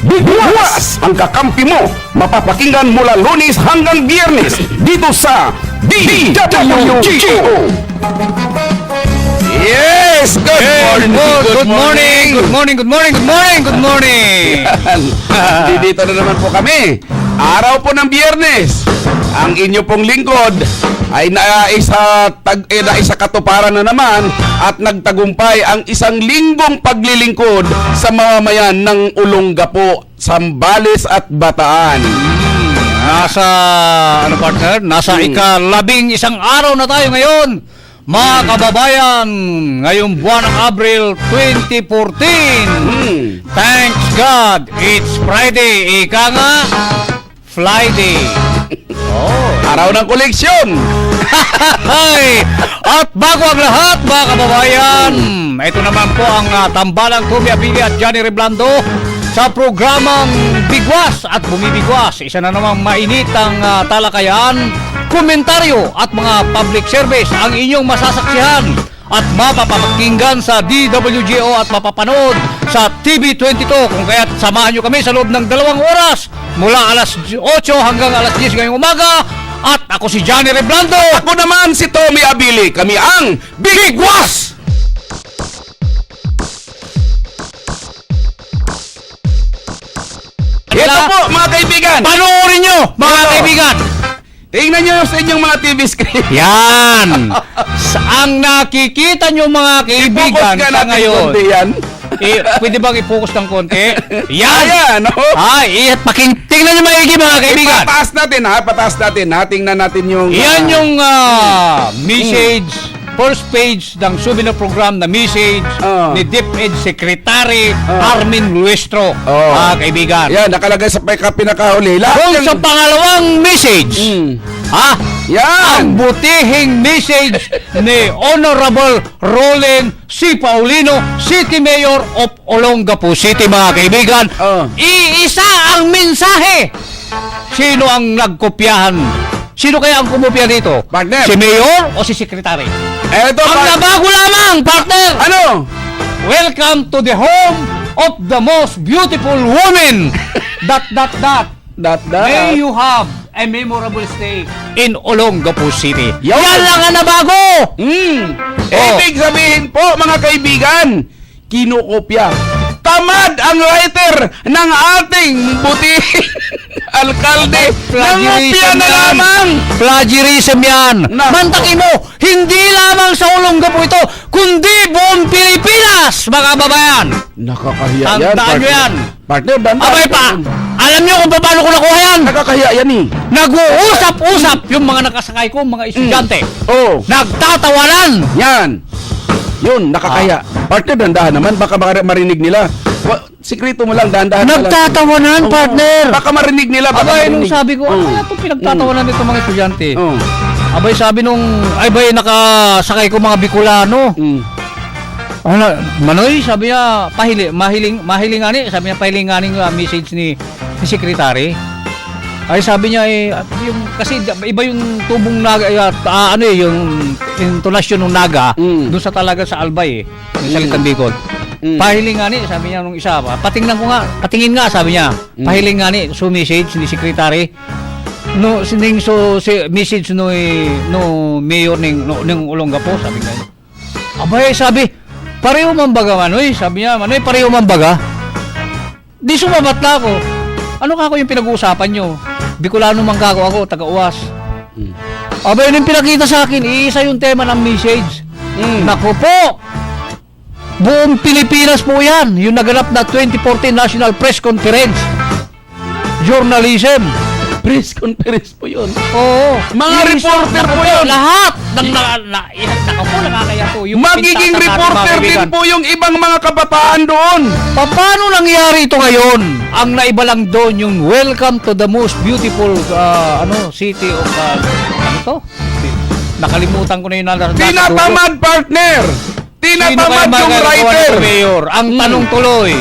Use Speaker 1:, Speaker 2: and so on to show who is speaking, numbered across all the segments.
Speaker 1: Bigwas ang kakampi mo. Mapapakinggan mula Lunes hanggang Biyernes dito sa DWGO. Yes! Good morning!
Speaker 2: Good morning!
Speaker 1: Dito na naman po kami. Araw po ng Biyernes. Ang inyo pong lingkod ay naisa katuparan na naman at nagtagumpay ang isang linggong paglilingkod sa mamamayan ng Olongapo, Zambales at Bataan.
Speaker 2: Nasa ika-11 araw na tayo ngayon. Mga kababayan, ngayong buwan ng Abril 2014. Thanks God, it's Friday. Ika nga, Friday.
Speaker 1: Araw ng koleksyon.
Speaker 2: At bago ang lahat, mga kababayan, ito naman po ang tambalang Toby Abili at Johnny Reblando sa programang Bigwas at Bumibigwas. Isa na namang mainitang talakayan, komentaryo at mga public service ang inyong masasaksihan at mapapakinggan sa DWGO at mapapanood sa TV22. Kung kaya't samahan nyo kami sa loob ng 2 oras mula alas 8 hanggang alas 10 ngayong umaga. At ako si Johnny Reblando.
Speaker 1: Ako naman si Tommy Abili. Kami ang Bigwas! Ito po mga kaibigan.
Speaker 2: Panoorin nyo, mga kaibigan.
Speaker 1: Tingnan nyo sa inyong mga TV screen.
Speaker 2: Yan. Ang nakikita nyo, mga kaibigan,
Speaker 1: I-focus ka
Speaker 2: sa
Speaker 1: natin
Speaker 2: ngayon.
Speaker 1: konti yan.
Speaker 2: Pwede bang i-focus ng konti? Yan.
Speaker 1: Ayan, oh.
Speaker 2: Ay, tingnan nyo maigi, mga kaibigan.
Speaker 1: Pataas natin ha, pataas natin ha. Tingnan natin yung...
Speaker 2: Yan yung message, first page ng souvenir program na message ni DepEd Secretary Armin Luestro, mga kaibigan.
Speaker 1: Yan, nakalagay sa pinakahuli.
Speaker 2: Kung sa pangalawang message,
Speaker 1: yan.
Speaker 2: ang butihing message ni Honorable Roland C. Paulino, City Mayor of Olongapo City, mga kaibigan. Iisa ang mensahe. Sino ang nagkopyahan? Sino kaya ang kumopya dito?
Speaker 1: Partner.
Speaker 2: Si Mayor o si Secretary?
Speaker 1: Eto,
Speaker 2: Ang nabago lamang, partner!
Speaker 1: Ano?
Speaker 2: Welcome to the home of the most beautiful woman. ... May you have a memorable stay in Olongapo City. Yan lang ang nabago!
Speaker 1: Ibig sabihin po, mga kaibigan, kinukopya. Tamad ang writer ng ating butihing alkalde. Nangopya na lamang.
Speaker 2: Plagiarism yan.
Speaker 1: Na-
Speaker 2: Mantakin mo, hindi lamang sa Olongapo ito, kundi buong Pilipinas, mga kababayan.
Speaker 1: Nakakahiya yan.
Speaker 2: Tandaan nyo yan.
Speaker 1: Partner, bandaan.
Speaker 2: Abay pa, alam nyo kung paano ko nakuha yan?
Speaker 1: Nakakahiya yan eh.
Speaker 2: Nag-uusap-usap yung mga nakasakay ko, mga estudyante. Nagtatawanan.
Speaker 1: Yan. Yun, nakakahiya. Partner, dandahan naman. Baka marinig nila. Sikreto mo lang, dandahan mo lang.
Speaker 2: Nagtatawanan, partner.
Speaker 1: Baka marinig nila.
Speaker 2: Abay, nung sabi ko, ano kaya itong pinagtatawanan nito mga estudyante? Abay, sabi nung, nakasakay ko mga Bicolano. Manoy, sabi niya, mahiling ani, sabi niya, pahiling ani message ni Secretary. Ay, sabi niya, yung, kasi iba yung tubong naga, yung intonasyon ng naga, doon sa talaga sa Albay, yung salitang Bicol. Pahiling nga ni, sabi niya nung isa, patingin nga, sabi niya, pahiling nga ni, so message ni Secretary, message no mayor ng Olongapo, sabi niya. Abay, sabi, pareho man baga, Manoy, sabi niya, Manoy, pareho man baga. Di sumabat na ako. Ano kako yung pinag-uusapan nyo? Bicolano man kako ako, taga-uwas. Abay, yung pinakita sa akin, iisa yung tema ng message. Naku po! Buong Pilipinas po yan. Yung naganap na 2014 National Press Conference. Journalism.
Speaker 1: Press conference po yun.
Speaker 2: Oo.
Speaker 1: Mga reporter po yun.
Speaker 2: Lahat. Nakakaya to.
Speaker 1: Magiging reporter din po yung ibang mga kabataan doon.
Speaker 2: Paano nangyari ito ngayon? Ang naiba lang doon yung welcome to the most beautiful city of ano to? Nakalimutan ko na yung
Speaker 1: Tinatamad, partner. Tinatamad yung writer.
Speaker 2: Mayor. Ang tanong tuloy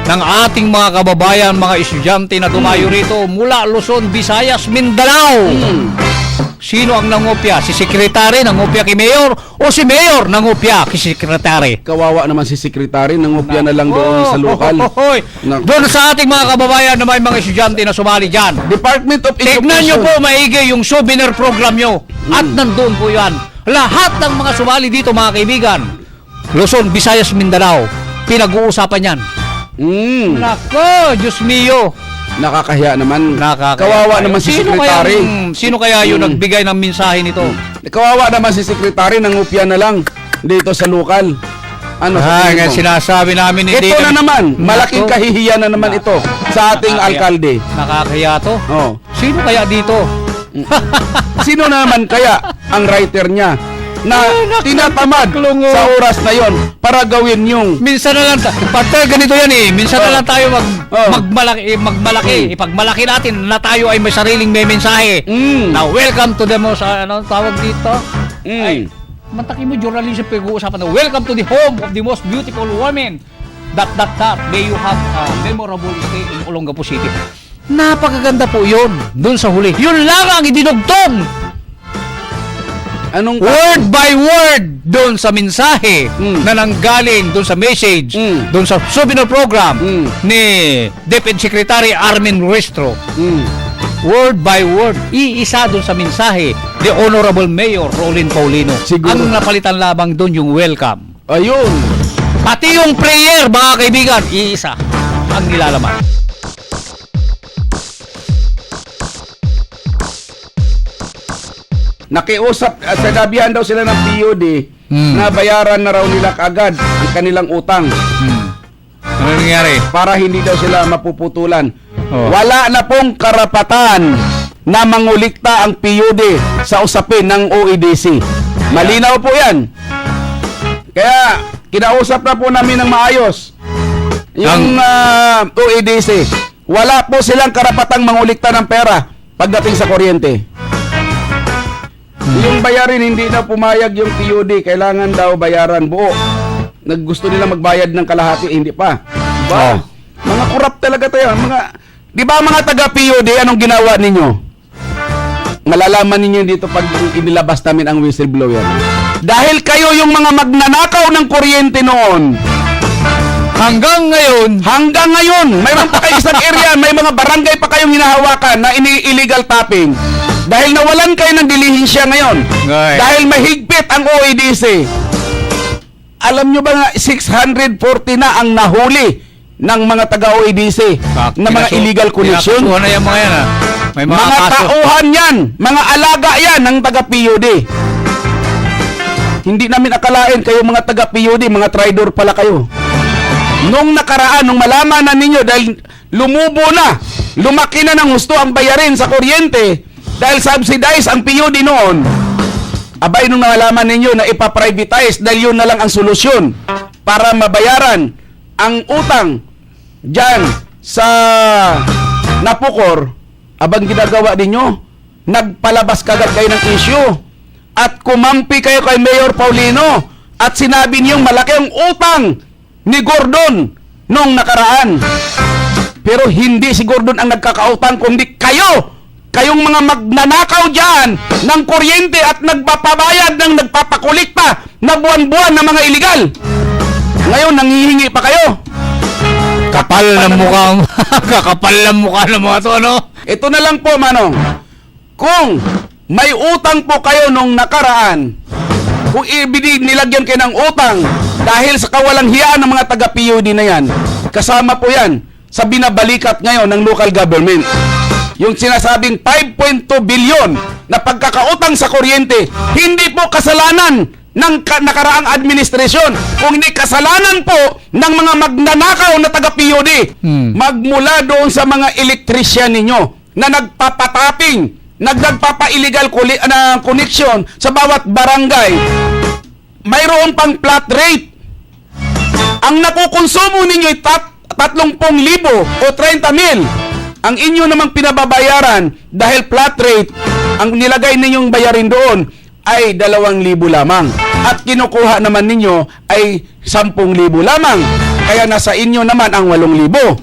Speaker 2: ng ating mga kababayan, mga estudyante na dumayo rito mula Luzon, Visayas, Mindanao. Sino ang nangopya? Si sekretary nangopya kay mayor o si mayor nangopya kay sekretary?
Speaker 1: Kawawa naman si sekretary, nangopya na lang doon sa lokal.
Speaker 2: Doon sa ating mga kababayan na may mga estudyante na sumali dyan.
Speaker 1: Department of Education.
Speaker 2: Tignan nyo po maigi yung souvenir program nyo. At nandun po yan. Lahat ng mga sumali dito mga kaibigan. Luzon, Visayas, Mindanao. Pinag-uusapan yan. Nako, Diyos mio.
Speaker 1: Nakakahiya naman.
Speaker 2: Nakakahiya.
Speaker 1: Kawawa naman si sekretary.
Speaker 2: Sino kaya yung nagbigay ng mensahe nito?
Speaker 1: Kawawa naman si sekretary, nangopya na lang dito sa lokal. Ano
Speaker 2: Ay, nga
Speaker 1: mo?
Speaker 2: sinasabi namin hindi
Speaker 1: Ito na
Speaker 2: kami-
Speaker 1: naman, malaking
Speaker 2: Nako.
Speaker 1: kahihiyan na naman ito sa ating
Speaker 2: Nakakahiya.
Speaker 1: alkalde.
Speaker 2: Nakakahiya to.
Speaker 1: Oh.
Speaker 2: Sino kaya dito?
Speaker 1: Sino naman kaya ang writer niya na tinatamad
Speaker 2: naklungo.
Speaker 1: sa oras na yon para gawin yung
Speaker 2: Minsan na lang, partner, ganito yan eh. Minsan na lang tayo
Speaker 1: Oh.
Speaker 2: magmalaki. Ipagmalaki natin na tayo ay may sariling may mensahe. Na welcome to the most, ano tawag dito? Ay, mantaki mo, journalism pag-uusapan na welcome to the home of the most beautiful woman. May you have a memorable stay in Olongapo City. Napakaganda po yun. Doon sa huli. Yun lang ang idinugtong.
Speaker 1: anong
Speaker 2: Word by word doon sa mensahe na nanggaling doon sa message doon sa souvenir program ni Deputy Secretary Armin Restro. Word by word, iisa doon sa mensahe ni Honorable Mayor Rolin Paulino.
Speaker 1: Siguro.
Speaker 2: Ang napalitan labang doon yung welcome.
Speaker 1: ayun.
Speaker 2: Pati yung prayer, mga kaibigan, iisa ang nilalaman.
Speaker 1: Nakiusap, sinabihan daw sila ng PUD na bayaran na raw nila kaagad ang kanilang utang
Speaker 2: Ano nangyari?
Speaker 1: para hindi daw sila mapuputulan.
Speaker 2: Oh.
Speaker 1: Wala na pong karapatan na mangulikta ang PUD sa usapin ng OEDC. Malinaw po yan. Kaya kinausap na po namin ng maayos yung OEDC. Wala po silang karapatang mangulikta ng pera pagdating sa kuryente. Yung bayarin, hindi na pumayag yung PUD. Kailangan daw bayaran buo. Naggusto nila magbayad ng kalahati, hindi pa. Diba?
Speaker 2: Oh.
Speaker 1: Mga corrupt talaga tayo. Di ba mga taga-PUD, anong ginawa ninyo? Malalaman ninyo dito pag inilabas namin ang whistleblower. Dahil kayo yung mga magnanakaw ng kuryente noon.
Speaker 2: Hanggang ngayon,
Speaker 1: mayroon pa kayo isang area, may mga barangay pa kayong hinahawakan na illegal tapping. Dahil nawalan kayo ng dilihensya ngayon.
Speaker 2: Ngay.
Speaker 1: Dahil mahigpit ang OEDC. Alam nyo ba nga, 640 na ang nahuli ng mga taga-OEDC na mga illegal connection?
Speaker 2: Pinakasuhan na yan mga yan, ha? May mga,
Speaker 1: Mga
Speaker 2: kaso.
Speaker 1: tauhan yan, mga alaga yan ng taga-PUD. Hindi namin akalain kayo mga taga-PUD, mga traidor pala kayo. Nung nakaraan, nung malaman na ninyo dahil lumubo na, lumaki na ng husto ang bayarin sa kuryente dahil subsidize ang PUD noon, abay nung nalaman ninyo na ipaprivatize dahil yun na lang ang solusyon para mabayaran ang utang dyan sa Napukor, abang ginagawa ninyo, nagpalabas kagad kayo ng issue at kumampi kayo kay Mayor Paulino at sinabi niyong malaki ang utang ni Gordon nung nakaraan. Pero hindi si Gordon ang nagkakautang, kundi kayo! Kayong mga magnanakaw dyan ng kuryente at nagpapabayad ng nagpapakulikta na buwan-buwan ng mga iligal. Ngayon, nanghihingi pa kayo.
Speaker 2: Kapal ng mukha. Kakapal ng mukha ng mga to, ano?
Speaker 1: Ito na lang po, Manong. Kung may utang po kayo nung nakaraan, kung nilagyan kayo ng utang dahil sa kawalang hiyaan ng mga taga-PUD na yan, kasama po yan sa binabalikat ngayon ng local government. Yung sinasabing 5.2 billion na pagkakautang sa kuryente, hindi po kasalanan ng nakaraang administrasyon, kung hindi kasalanan po ng mga magnanakaw na taga-PUD. Magmula doon sa mga elektrisyan ninyo na nagpapatapping, nagpapa-illegal connection sa bawat barangay. Mayroon pang flat rate. Ang nakukonsumo ninyo ay 30,000 o 30,000. Ang inyo namang pinababayaran dahil flat rate, ang nilagay ninyong bayarin doon ay 2,000 lamang. At kinukuha naman ninyo ay 10,000 lamang. Kaya nasa inyo naman ang 8,000.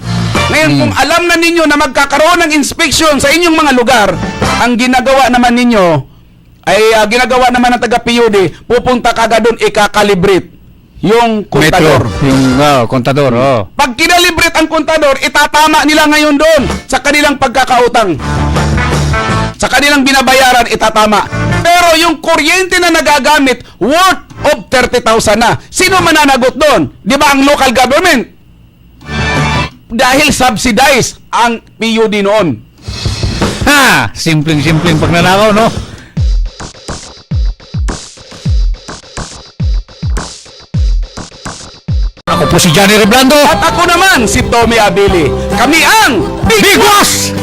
Speaker 1: Ngayon, kung alam na ninyo na magkakaroon ng inspection sa inyong mga lugar, ang ginagawa naman ninyo, ay ginagawa naman ng taga-PUD, pupunta ka agad doon, ikakalibrate yung kontador.
Speaker 2: Yung kontador, oh.
Speaker 1: Pag kinalibrate ang kontador, itatama nila ngayon doon sa kanilang pagkakautang. Sa kanilang binabayaran, itatama. Pero yung kuryente na nagagamit, worth of 30,000 na. Sino mananagot doon? Di ba ang local government? Dahil subsidized ang PUD noon.
Speaker 2: Ha! Simpleng-simpleng pagnanakaw, no? Ako po si Johnny Reblando.
Speaker 1: At ako naman, si Tommy Abili. Kami ang
Speaker 2: Bigwas!